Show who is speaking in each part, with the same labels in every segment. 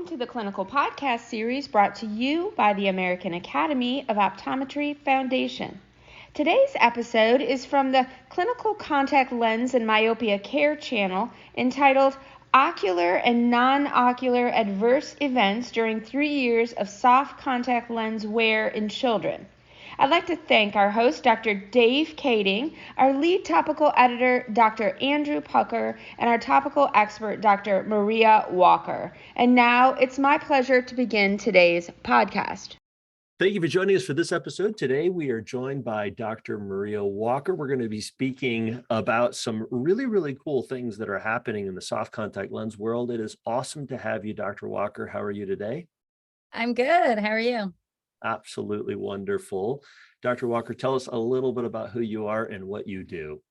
Speaker 1: Welcome to the Clinical Podcast Series brought to you by the American Academy of Optometry Foundation. Today's episode is from the Clinical Contact Lens and Myopia Care channel entitled Ocular and Non-Ocular Adverse Events During 3 Years of Soft Contact Lens Wear in Children. I'd like to thank our host, Dr. Dave Kading, our lead topical editor, Dr. Andrew Pucker, and our topical expert, Dr. Maria Walker. And now it's my pleasure to begin today's podcast.
Speaker 2: Thank you for joining us for this episode. Today, we are joined by Dr. Maria Walker. We're going to be speaking about some really, really cool things that are happening in the soft contact lens world. It is awesome to have you, Dr. Walker. How are you today?
Speaker 3: I'm good. How are you?
Speaker 2: Absolutely wonderful. Dr. Walker, tell us a little bit about who you are and what you do.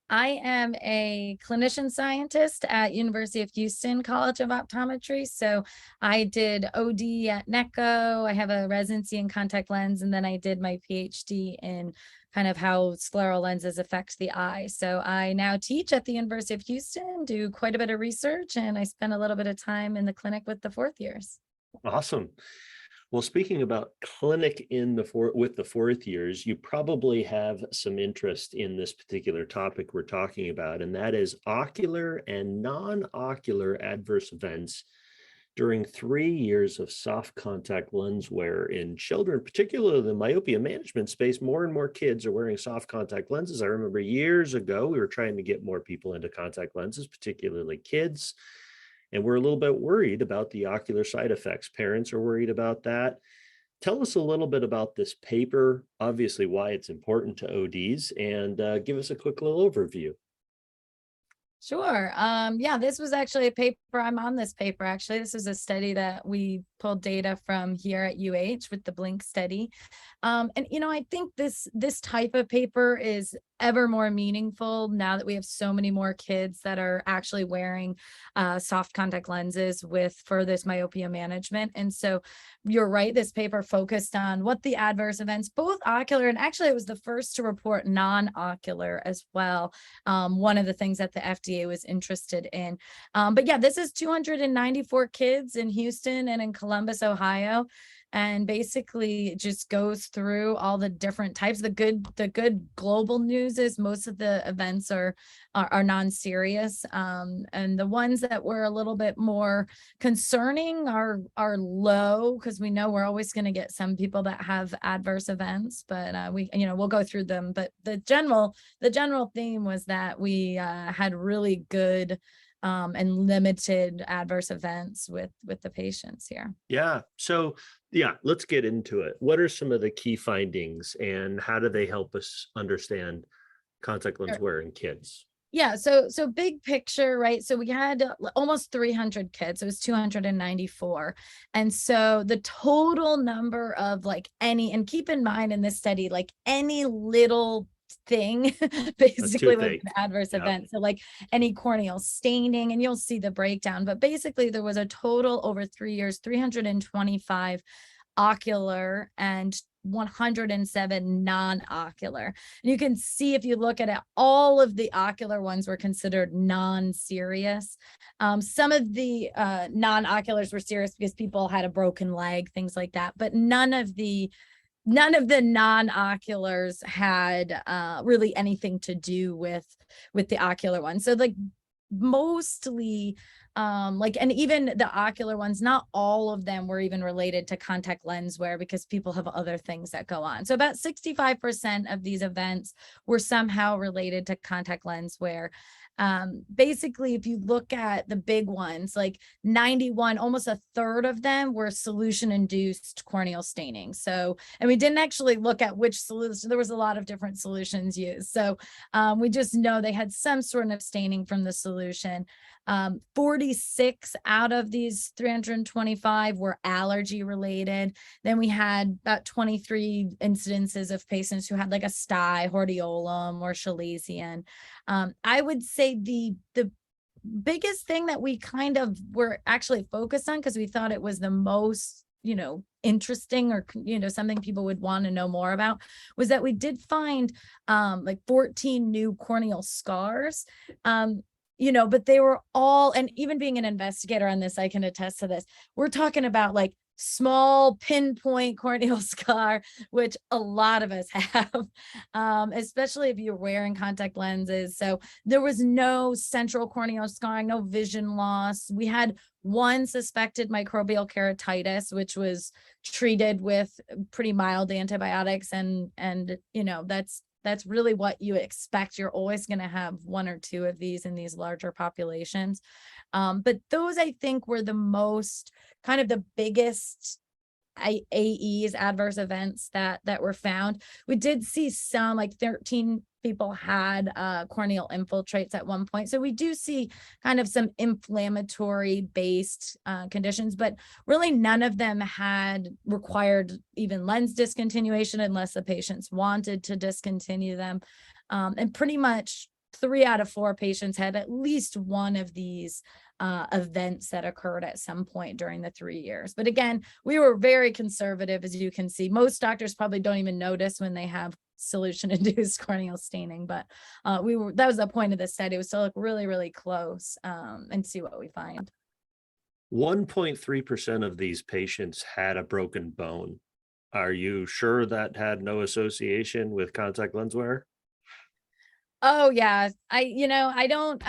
Speaker 3: I am a clinician scientist at University of Houston College of Optometry. So I did OD at NECO. I have a residency in contact lens, and then I did my PhD in kind of how scleral lenses affect the eye. So I now teach at the University of Houston, do quite a bit of research, and I spend a little bit of time in the clinic with the fourth years.
Speaker 2: Awesome. Well, speaking about clinic with the fourth years, you probably have some interest in this particular topic we're talking about, and that is ocular and non-ocular adverse events during 3 years of soft contact lens wear in children, particularly the myopia management space. More and more kids are wearing soft contact lenses. I remember years ago, we were trying to get more people into contact lenses, particularly kids. And we're a little bit worried about the ocular side effects. Parents are worried about that. Tell us a little bit about this paper, obviously why it's important to ODs, and give us a quick little overview.
Speaker 3: Sure. Yeah, this was actually a paper. I'm on this paper, actually. This is a study that we pulled data from here at UH with the Blink study. And, I think this type of paper is ever more meaningful now that we have so many more kids that are actually wearing soft contact lenses for this myopia management. And so you're right, this paper focused on what the adverse events, both ocular, and actually it was the first to report non-ocular as well. One of the things that the FDA was interested in. But yeah, this is 294 kids in Houston and in Columbus, Ohio. And basically it just goes through all the different types. The good global news is most of the events are non-serious. And the ones that were a little bit more concerning are low, because we know we're always going to get some people that have adverse events, but we'll go through them. But the general theme was that we had really good and limited adverse events with the patients here.
Speaker 2: Yeah. So let's get into it. What are some of the key findings and how do they help us understand contact lens wear in kids?
Speaker 3: Yeah, so big picture, right? So we had almost 300 kids. It was 294. And so the total number of and keep in mind in this study, any little thing basically was an adverse event. So any corneal staining, and you'll see the breakdown, but basically there was a total over 3 years, 325 ocular and 107 non-ocular. And you can see, if you look at it, all of the ocular ones were considered non-serious. Some of the non-oculars were serious because people had a broken leg, things like that, but none of the non-oculars had really anything to do with the ocular ones. So mostly and even the ocular ones, not all of them were even related to contact lens wear, because people have other things that go on. So about 65% of these events were somehow related to contact lens wear. Basically, if you look at the big ones, 91, almost a third of them were solution induced corneal staining. So, and we didn't actually look at which solution. There was a lot of different solutions used. So we just know they had some sort of staining from the solution. 46 out of these 325 were allergy related. Then we had about 23 incidences of patients who had a sty, hordeolum, or chalazion. I would say the biggest thing that we kind of were actually focused on, because we thought it was the most interesting, or something people would want to know more about, was that we did find 14 new corneal scars. but they were all, and even being an investigator on this, I can attest to this. We're talking about like small pinpoint corneal scar, which a lot of us have, especially if you're wearing contact lenses. So there was no central corneal scarring, no vision loss. We had one suspected microbial keratitis, which was treated with pretty mild antibiotics. And that's really what you expect. You're always going to have one or two of these in these larger populations. But those, I think, were the most kind of the biggest AEs, adverse events that were found. We did see some, like 13 people had corneal infiltrates at one point. So we do see kind of some inflammatory based conditions, but really none of them had required even lens discontinuation unless the patients wanted to discontinue them. And pretty much 3 out of 4 patients had at least one of these events that occurred at some point during the 3 years. But again, we were very conservative, as you can see. Most doctors probably don't even notice when they have solution-induced corneal staining, but that was the point of the study, was to look really, really close and see what we find.
Speaker 2: 1.3% of these patients had a broken bone. Are you sure that had no association with contact lens wear?
Speaker 3: Oh yeah. I don't,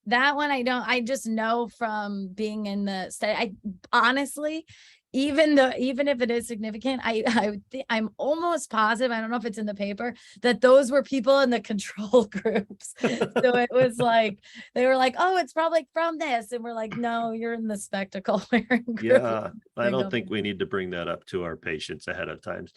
Speaker 3: that one, I just know from being in the study. I honestly, even if it is significant, I'm almost positive, I don't know if it's in the paper, that those were people in the control groups. So it was like, they were like, oh, it's probably from this. And we're like, no, you're in the spectacle wearing group.
Speaker 2: Yeah, I don't think we need to bring that up to our patients ahead of time.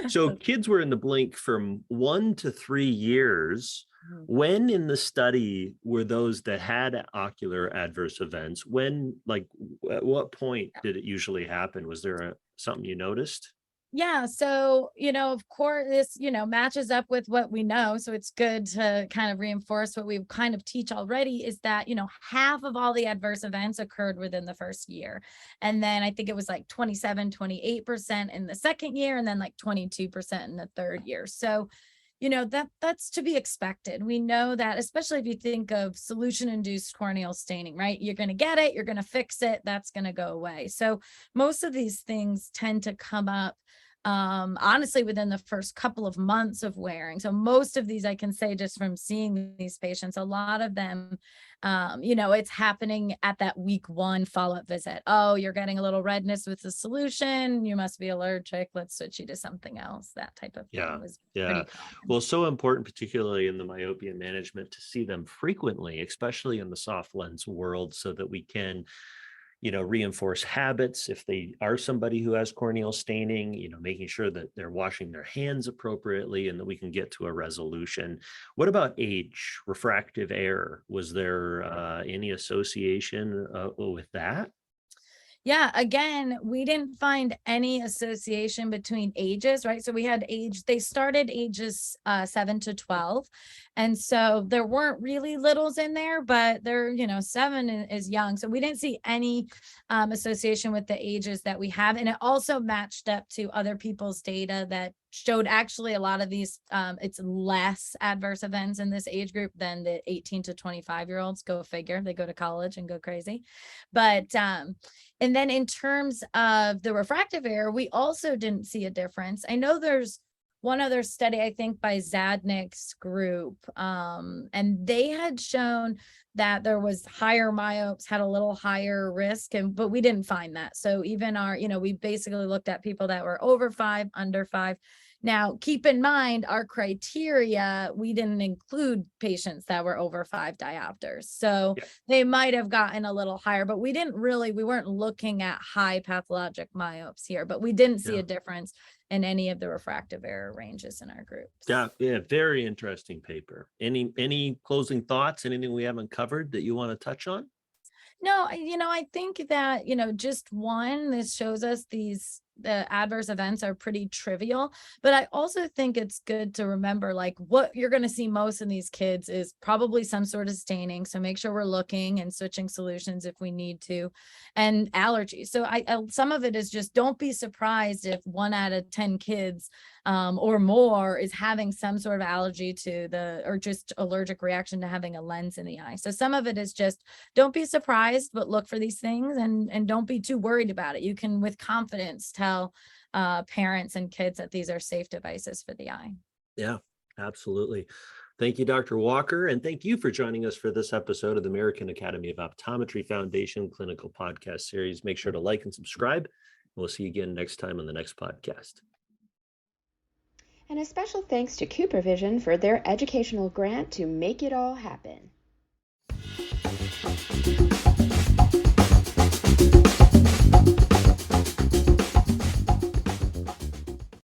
Speaker 2: So kids were in the blink from 1 to 3 years. When in the study were those that had ocular adverse events? When, like, at what point did it usually happen? Was there something you noticed?
Speaker 3: Yeah. So, of course, this, matches up with what we know. So it's good to kind of reinforce what we kind of teach already, is that, half of all the adverse events occurred within the first year. And then I think it was like 28% in the second year, and then like 22% in the third year. So, that's to be expected. We know that, especially if you think of solution-induced corneal staining, right? You're going to get it, you're going to fix it, that's going to go away. So most of these things tend to come up honestly within the first couple of months of wearing. So most of these, I can say just from seeing these patients, a lot of them, it's happening at that week 1 follow-up visit. Oh, you're getting a little redness with the solution, you must be allergic, let's switch you to something else. That type of thing was pretty common.
Speaker 2: Well, so important, particularly in the myopia management, to see them frequently, especially in the soft lens world, so that we can reinforce habits. If they are somebody who has corneal staining, making sure that they're washing their hands appropriately and that we can get to a resolution. What about age, refractive error? Was there any association with that?
Speaker 3: Yeah, again, we didn't find any association between ages, right? So we had they started ages 7 to 12. And so there weren't really littles in there, but they're, 7 is young. So we didn't see any association with the ages that we have. And it also matched up to other people's data that showed actually a lot of these, it's less adverse events in this age group than the 18 to 25-year-olds. Go figure, they go to college and go crazy. But, and then in terms of the refractive error, we also didn't see a difference. I know there's one other study, I think by Zadnik's group, and they had shown that there was higher myopes had a little higher risk, but we didn't find that. So even we basically looked at people that were over 5, under 5. Now, keep in mind, our criteria, we didn't include patients that were over 5 diopters. So they might have gotten a little higher, but we weren't looking at high pathologic myopes here, but we didn't see a difference in any of the refractive error ranges in our groups.
Speaker 2: Yeah, very interesting paper. Any closing thoughts, anything we haven't covered that you want to touch on?
Speaker 3: No, I think that, just one, this shows us the adverse events are pretty trivial, but I also think it's good to remember, like, what you're going to see most in these kids is probably some sort of staining. So make sure we're looking and switching solutions if we need to, and allergies. So some of it is just, don't be surprised if 1 out of 10 kids or more is having some sort of allergy to or just allergic reaction to having a lens in the eye. So some of it is just, don't be surprised, but look for these things, and don't be too worried about it. You can with confidence tell parents and kids that these are safe devices for the eye.
Speaker 2: Yeah, absolutely. Thank you, Dr. Walker, and thank you for joining us for this episode of the American Academy of Optometry Foundation Clinical Podcast Series. Make sure to like and subscribe. We'll see you again next time on the next podcast.
Speaker 1: And a special thanks to CooperVision for their educational grant to make it all happen.